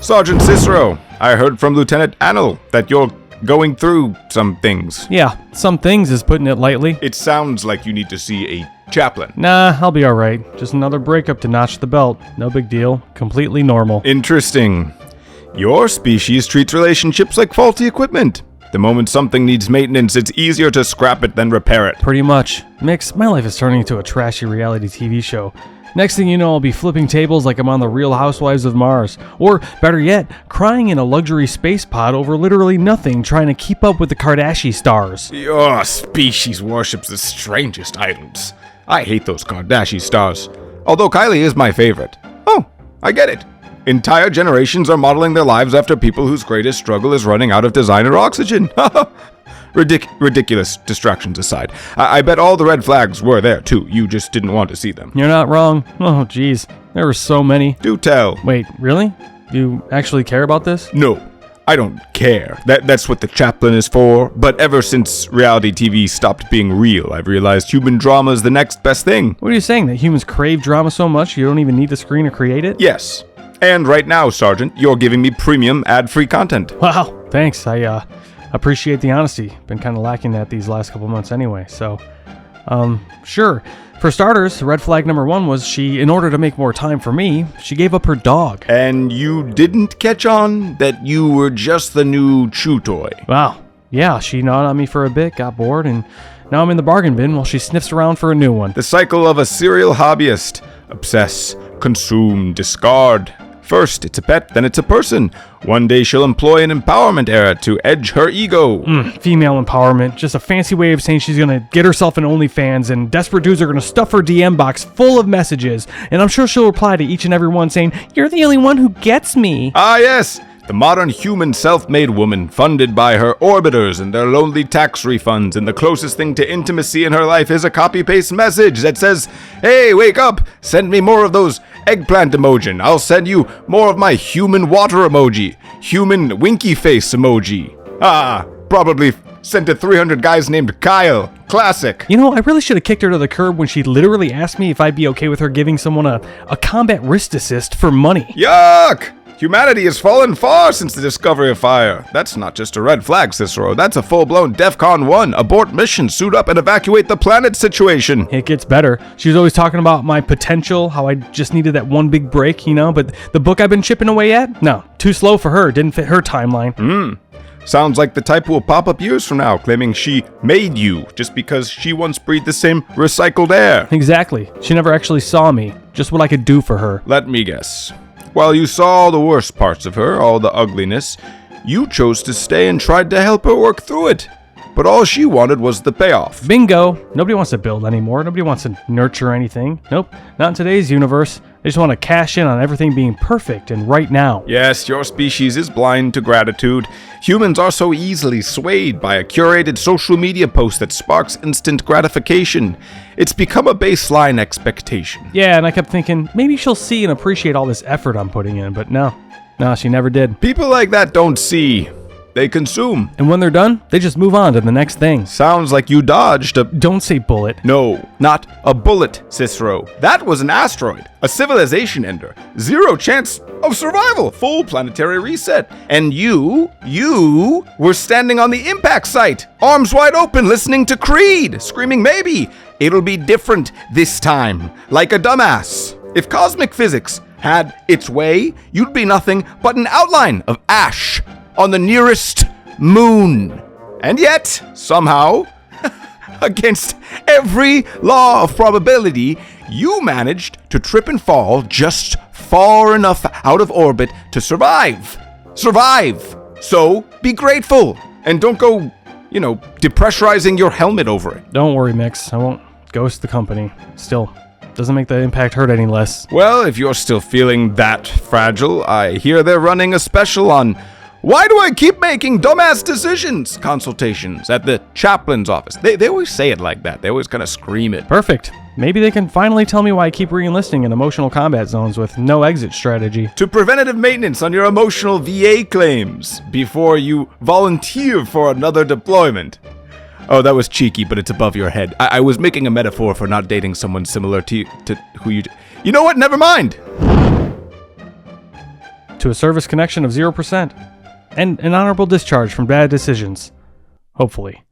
Sergeant Cicero, I heard from Lieutenant Annel that you're going through some things. Yeah, some things is putting it lightly. It sounds like you need to see a chaplain. Nah, I'll be alright. Just another breakup to notch the belt. No big deal. Completely normal. Interesting. Your species treats relationships like faulty equipment. The moment something needs maintenance, it's easier to scrap it than repair it. Pretty much. Mix, my life is turning into a trashy reality TV show. Next thing you know, I'll be flipping tables like I'm on the Real Housewives of Mars. Or, better yet, crying in a luxury space pod over literally nothing, trying to keep up with the Kardashian stars. Your species worships the strangest idols. I hate those Kardashian stars. Although Kylie is my favorite. Oh, I get it. Entire generations are modeling their lives after people whose greatest struggle is running out of designer oxygen. Ridiculous distractions aside. I bet all the red flags were there too. You just didn't want to see them. You're not wrong. Oh, jeez. There were so many. Do tell. Wait, really? You actually care about this? No, I don't care. That's what the chaplain is for. But ever since reality TV stopped being real, I've realized human drama is the next best thing. What are you saying, that humans crave drama so much you don't even need the screen to create it? Yes. And right now, Sergeant, you're giving me premium ad-free content. Wow, thanks. I appreciate the honesty. Been kind of lacking that these last couple months anyway, so... sure. For starters, red flag number one was in order to make more time for me, she gave up her dog. And you didn't catch on that you were just the new chew toy. Wow. Yeah, she gnawed on me for a bit, got bored, and now I'm in the bargain bin while she sniffs around for a new one. The cycle of a serial hobbyist. Obsess, consume, discard. First, it's a pet, then it's a person. One day she'll employ an empowerment era to edge her ego. Female empowerment. Just a fancy way of saying she's gonna get herself an OnlyFans, and desperate dudes are gonna stuff her DM box full of messages. And I'm sure she'll reply to each and every one saying, "You're the only one who gets me." Ah, yes. The modern human self-made woman, funded by her orbiters and their lonely tax refunds, and the closest thing to intimacy in her life is a copy-paste message that says, "Hey, wake up! Send me more of those eggplant emoji. I'll send you more of my human water emoji. Human winky face emoji." Probably sent to 300 guys named Kyle. Classic. You know, I really should have kicked her to the curb when she literally asked me if I'd be okay with her giving someone a combat wrist assist for money. Yuck! Humanity has fallen far since the discovery of fire. That's not just a red flag, Cicero. That's a full-blown DEFCON 1, abort mission, suit up and evacuate the planet situation. It gets better. She was always talking about my potential, how I just needed that one big break, but the book I've been chipping away at? No, too slow for her. Didn't fit her timeline. Sounds like the type who will pop up years from now, claiming she made you just because she once breathed the same recycled air. Exactly. She never actually saw me, just what I could do for her. Let me guess. While you saw all the worst parts of her, all the ugliness, you chose to stay and tried to help her work through it. But all she wanted was the payoff. Bingo! Nobody wants to build anymore. Nobody wants to nurture anything. Nope, not in today's universe. They just want to cash in on everything being perfect and right now. Yes, your species is blind to gratitude. Humans are so easily swayed by a curated social media post that sparks instant gratification. It's become a baseline expectation. Yeah, and I kept thinking, maybe she'll see and appreciate all this effort I'm putting in, but no, she never did. People like that don't see. They consume. And when they're done, they just move on to the next thing. Sounds like you dodged a... Don't say bullet. No, not a bullet, Cicero. That was an asteroid. A civilization ender. Zero chance of survival. Full planetary reset. And you were standing on the impact site. Arms wide open, listening to Creed. Screaming, maybe it'll be different this time. Like a dumbass. If cosmic physics had its way, you'd be nothing but an outline of ash on the nearest moon. And yet, somehow, against every law of probability, you managed to trip and fall just far enough out of orbit to survive. Survive! So, be grateful, and don't go, depressurizing your helmet over it. Don't worry, Mix. I won't ghost the company. Still, doesn't make the impact hurt any less. Well, if you're still feeling that fragile, I hear they're running a special on "Why do I keep making dumbass decisions?" consultations at the chaplain's office. They always say it like that. They always kind of scream it. Perfect. Maybe they can finally tell me why I keep re-enlisting in emotional combat zones with no exit strategy. To preventative maintenance on your emotional VA claims before you volunteer for another deployment. Oh, that was cheeky, but it's above your head. I was making a metaphor for not dating someone similar to who you... You know what? Never mind. to a service connection of 0%, and an honorable discharge from bad decisions. Hopefully.